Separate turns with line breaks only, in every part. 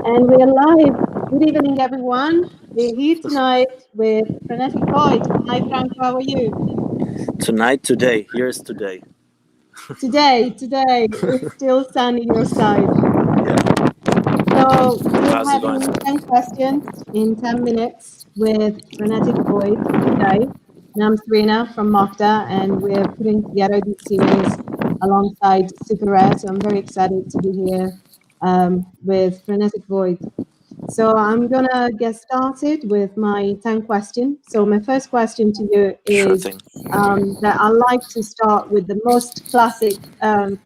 And we are live. Good evening, everyone. We're here tonight with Frenetik Void. Hi, Franco, how are you?
Today, here's today.
Today, it's still sunny your side.
Yeah,
So we're
how's it going?
having 10 questions in 10 minutes with Frenetik Void today. And I'm Serena from MoCDA, and we're putting together this series alongside SuperRare. So I'm very excited to be here with Frenetik Void. So I'm gonna get started with my 10 questions. So my first question to you
Sure
is
thing.
that I like to start with the most classic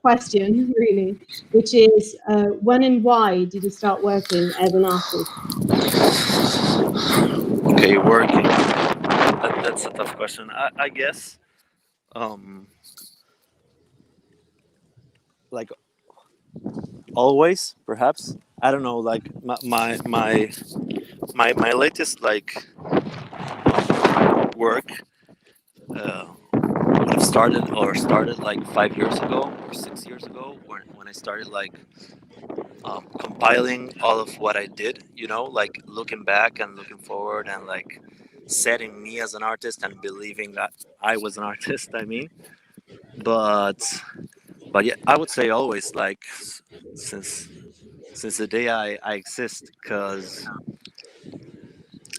question, really, which is when and why did you start working as an artist?
Okay, working. That's a tough question. I guess, um, like always, perhaps. I don't know. Like my latest work would have started like 5 years ago or 6 years ago when I started compiling all of what I did, like looking back and looking forward and like setting me as an artist and believing that I was an artist, I mean. But but yeah, I would say always like since since the day I exist, because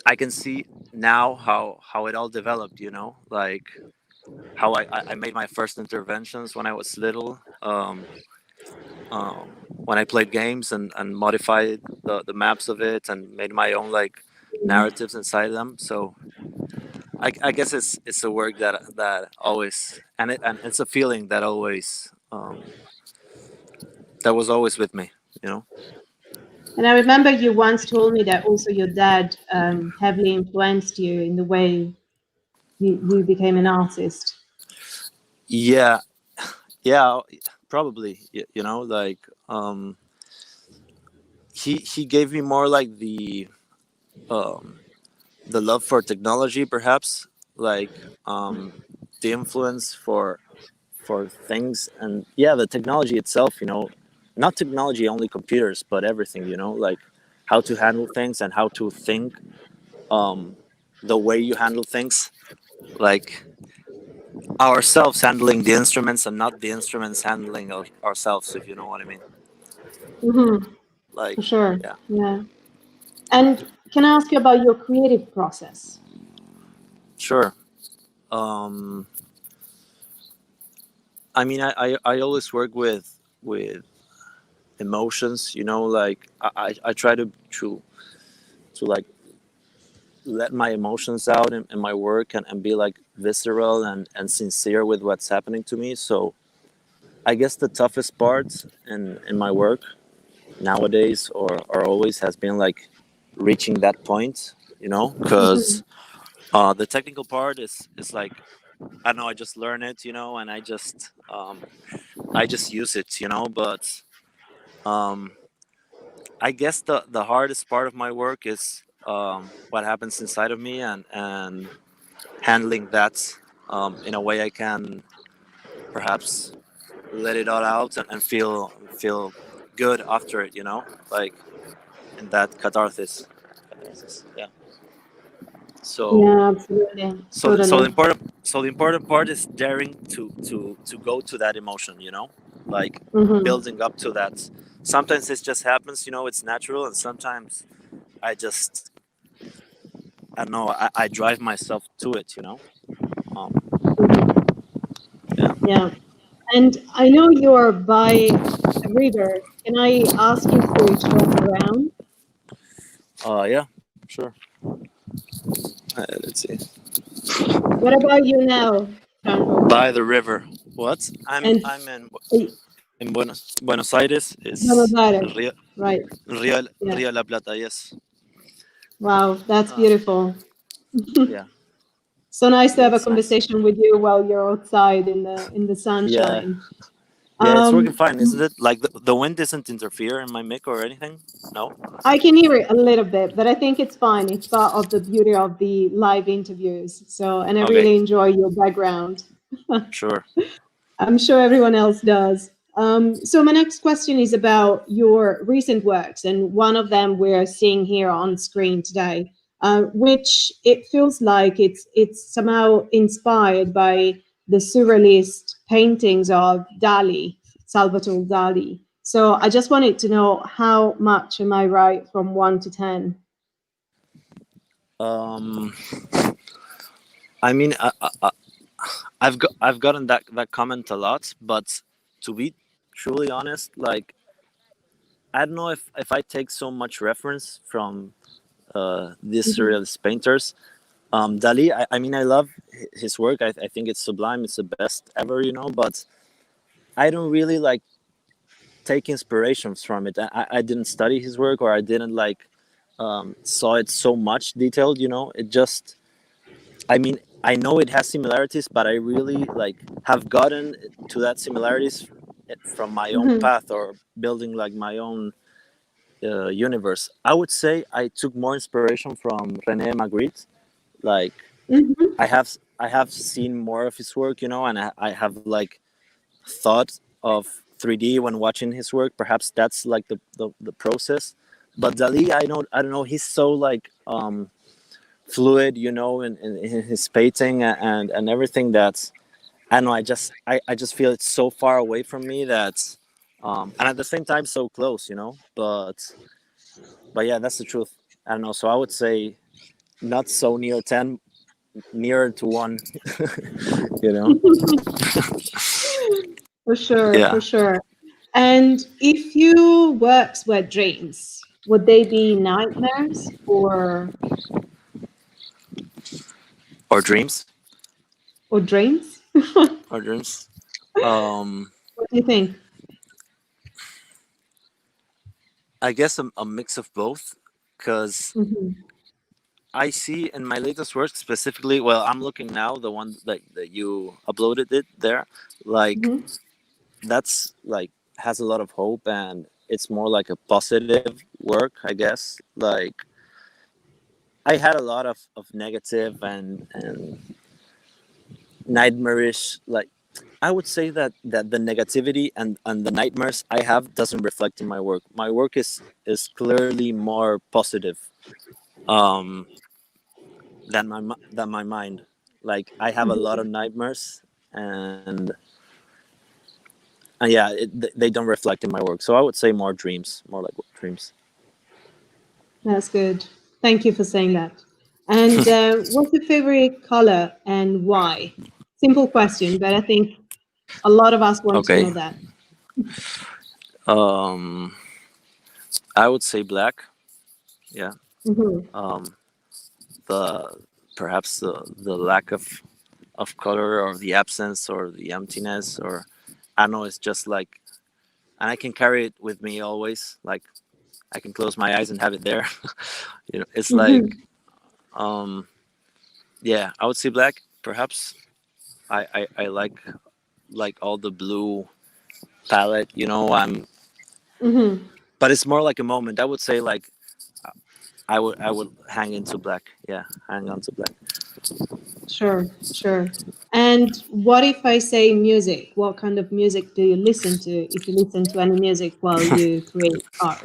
I can see now how it all developed, like how I made my first interventions when I was little. When I played games and modified the maps of it and made my own like narratives inside them. So I guess it's a work that always and it's a feeling that always that was always with me. You know.
And I remember you once told me that also your dad heavily influenced you in the way you became an artist.
Yeah, yeah, probably. Like he gave me more like um, the love for technology, perhaps, like the influence for things, and yeah, the technology itself, not technology only computers but everything, like how to handle things and how to think, um the way you handle things, like ourselves handling the instruments and not the instruments handling ourselves, if you know what I mean.
Mm-hmm,
Like,
for sure.
yeah,
Yeah. And can I ask you about your creative process?
sure. um I mean, I always work with emotions, like I try to like let my emotions out in my work, and be like visceral and sincere with what's happening to me. So I guess the toughest part in my work nowadays or always has been like reaching that point, because the technical part is like, I don't know, I just learn it, and I just use it, but um I guess the hardest part of my work is what happens inside of me, and handling that in a way I can perhaps let it all out and feel good after it, like in that catharsis. Yeah. So
Yeah, absolutely.
so
Totally.
the important part is daring to go to that emotion, like
Mm-hmm.
building up to that. Sometimes it just happens, it's natural, and sometimes I just, I don't know, I drive myself to it, um
Mm-hmm.
yeah.
Yeah. And I know you're by a river. Can I ask you to show us around?
Yeah, sure. Let's see.
What about you now, Franco?
By the river. What?
And
I'm
uh,
in Buenos Aires.
Buenos
Is
Aires,
Rio
right? Yeah.
Rio La Plata. Yes.
Wow, that's
Uh,
beautiful.
yeah.
So nice to
Yeah.
have a
It's nice.
conversation with you while you're outside in the
Yeah.
sunshine.
Yeah. It's working
Um,
fine, isn't it? Like the wind doesn't interfere in my mic or anything. No.
I can hear it a little bit, but I think it's fine. It's part of the beauty of the live interviews. So, and I
Okay.
really enjoy your background.
Sure.
I'm sure everyone else does. So my next question is about your recent works, and one of them we're seeing here on screen today, which it feels like it's somehow inspired by the surrealist paintings of Dali, Salvatore Dali. So I just wanted to know how much am I right from 1 to 10?
Um, I mean, I've gotten that comment a lot, but to be truly honest, like I don't know if I take so much reference from these
Hmm.
surrealist painters. Dali, I mean, I love his work. I think it's sublime. It's the best ever, you know. But I don't really like take inspirations from it. I didn't study his work, or I didn't like saw it so much detailed. You know, it just. I mean, I know it has similarities, but I really like have gotten to that similarities from my own
Hmm.
path or building like my own universe. I would say I took more inspiration from René Magritte. Like
Hmm.
I have seen more of his work, you know, and I have like thought of 3D when watching his work. Perhaps that's like the process. But Dali, I don't know. He's so like fluid, you know, in his painting and everything. That's I don't know. I just feel it's so far away from me that, and at the same time so close, you know. But yeah, that's the truth. I don't know. So I would say not so near 10, nearer to 1. You know.
For sure,
Yeah.
for sure. And if your works were dreams, would they be nightmares
Or dreams.
or dreams? What
Or dreams. Um,
do you think?
I guess a mix of both, because
Hmm.
I see in my latest work specifically. Well, I'm looking now the one that you uploaded it there. Like
Hmm.
that's like has a lot of hope, and it's more like a positive work, I guess. Like I had a lot of negative and nightmarish, like I would say that the negativity and the nightmares I have doesn't reflect in my work. My work is clearly more positive um than my mind. Like I have a lot of nightmares, and yeah, they don't reflect in my work. So I would say more dreams, more like dreams.
That's good. Thank you for saying that. And what's your favorite color and why? Simple question, but I think a lot of us want to
Okay.
know that.
um I would say black. Yeah.
Hmm.
um the Perhaps the lack of color, or the absence, or the emptiness, or I don't know, it's just like, and I can carry it with me always. Like I can close my eyes and have it there. You know, it's like,
Hmm.
um yeah, I would say black. Perhaps I like all the blue palette, you know.
Hmm.
But it's more like a moment. I would say like I would hang into black. Yeah, hang on to black.
Sure, sure. And what if I say music? What kind of music do you listen to if you listen to any music while you create art?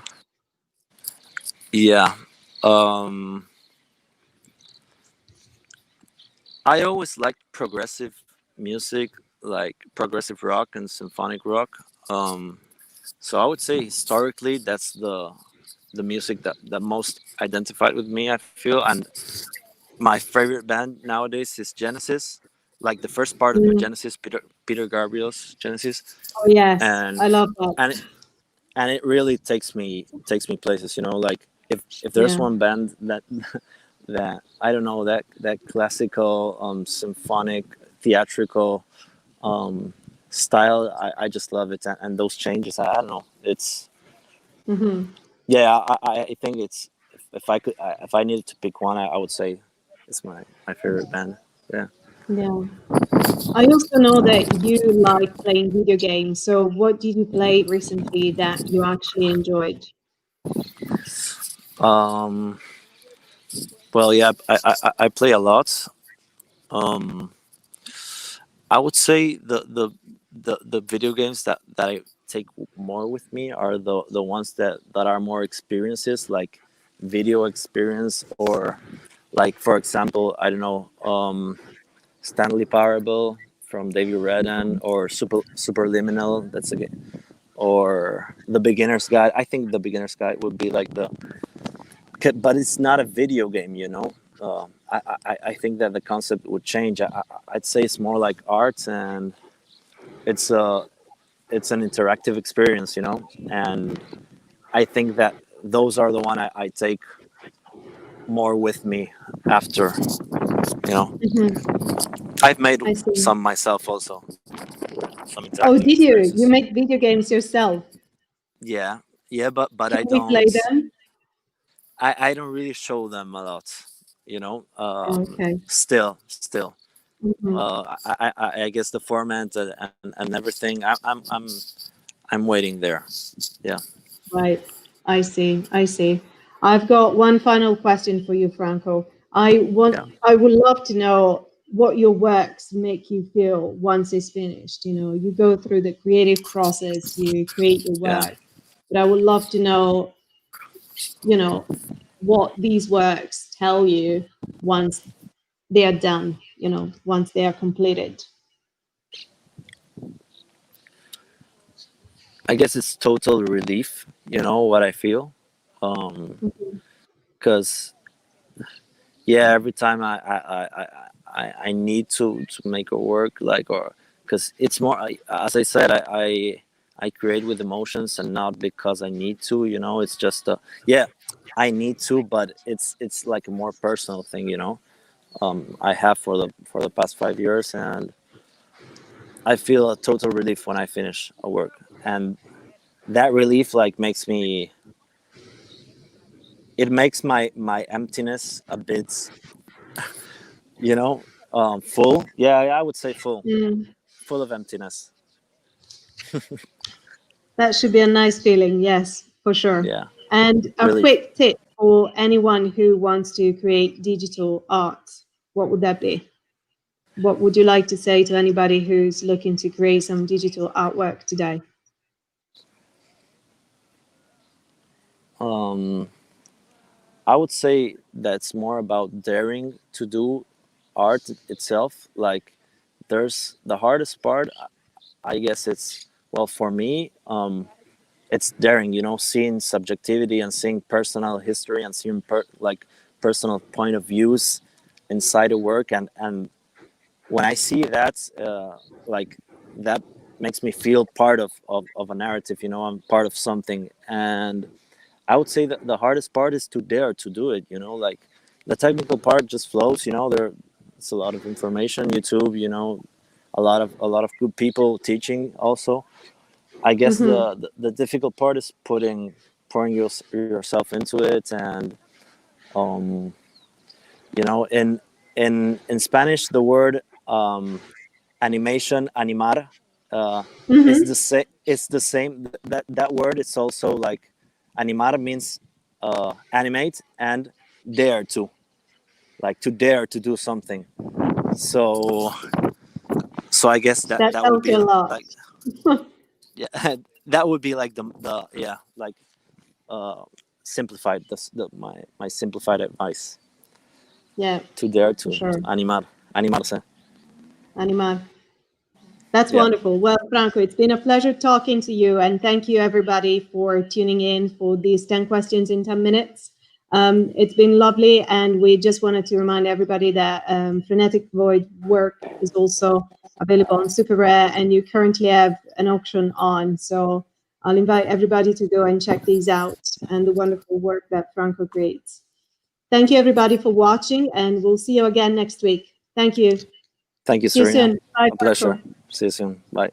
Yeah. um I always liked progressive music, like progressive rock and symphonic rock. um so I would say historically that's the music that most identified with me, I feel. And my favorite band nowadays is Genesis, like the first part of the
Mm.
Genesis, Peter Gabriel's Genesis.
Oh, yes,
and
I love that.
and and it really takes me places, you know. Like if there's
Yeah.
one band that that I don't know, that classical symphonic theatrical um style, I just love it. And those changes, I don't know, it's
Hmm.
yeah, I think it's, if I could, if I needed to pick one, I would say it's my favorite band. Yeah.
Yeah. I also know that you like playing video games. So, what did you play recently that you actually enjoyed?
um well, yeah, I play a lot. um I would say the video games that I take more with me are the ones that are more experiences, like video experience, or like, for example, I don't know, Stanley Parable from David Redden, or Superliminal. That's a or the Beginner's Guide. I think the Beginner's Guide would be like the, but it's not a video game, you know. I think that the concept would change. I'd say it's more like art, and it's an interactive experience, you know. And I think that those are the one I take more with me after, you know. I've made
I see.
some myself also, some
Oh,
interactive
did you? You
experiences.
make video games yourself?
Yeah, yeah, but
Can
I
we play
don't.
them?
I don't really show them a lot, you know.
Okay.
Still.
Mhm.
I guess the format and everything. I'm waiting there. Yeah.
Right. I see. I see. I've got one final question for you, Franco.
Yeah.
I would love to know what your works make you feel once it's finished. You know, you go through the creative process, you create your
Yeah.
work, but I would love to know, you know, what these works tell you once they are done, you know, once they are completed.
I guess it's total relief. You know what I feel,
Mhm.
because yeah, every time I need to make a work, like, or because it's more, as I said, I create with emotions and not because I need to, you know. It's just yeah, I need to, but it's like a more personal thing, you know. I have for the past 5 years, and I feel a total relief when I finish a work, and that relief like makes me, it makes my emptiness a bit, you know, full. Yeah, I would say full,
Mm.
full of emptiness.
That should be a nice feeling, yes, for sure.
Yeah,
And a
relief.
quick tip for anyone who wants to create digital art, what would that be? What would you like to say to anybody who's looking to create some digital artwork today?
um I would say that's more about daring to do art itself. Like, there's the hardest part, I guess. It's, well, for me, it's daring, you know, seeing subjectivity and seeing personal history and seeing like personal point of views inside a work. And when I see that, like, that makes me feel part of a narrative, you know. I'm part of something. And I would say that the hardest part is to dare to do it, you know. Like, the technical part just flows, you know. It's a lot of information, YouTube, you know, a lot of good people teaching also. I guess
Hmm.
the difficult part is pouring yourself into it. And um, you know, in Spanish, the word animation, animar, uh, is
Hmm.
the same. It's the same. That word is also like, animar means animate, and dare to, like, to dare to do something. So I guess
That
that would
tells
be
you a lot.
like, yeah, that would be like the yeah, like, uh, simplified, my simplified advice:
Yeah,
to dare
for
to
sure.
animarse.
Animal. That's
Yeah,
wonderful. Well, Franco, it's been a pleasure talking to you. And thank you, everybody, for tuning in for these 10 questions in 10 minutes. It's been lovely. And we just wanted to remind everybody that Frenetik Void work is also available on SuperRare, and you currently have an auction on. So I'll invite everybody to go and check these out and the wonderful work that Franco creates. Thank you, everybody, for watching, and we'll see you again next week. Thank you.
thank you,
See you
Serena.
soon. Bye,
A pleasure.
Franco.
See you soon. Bye.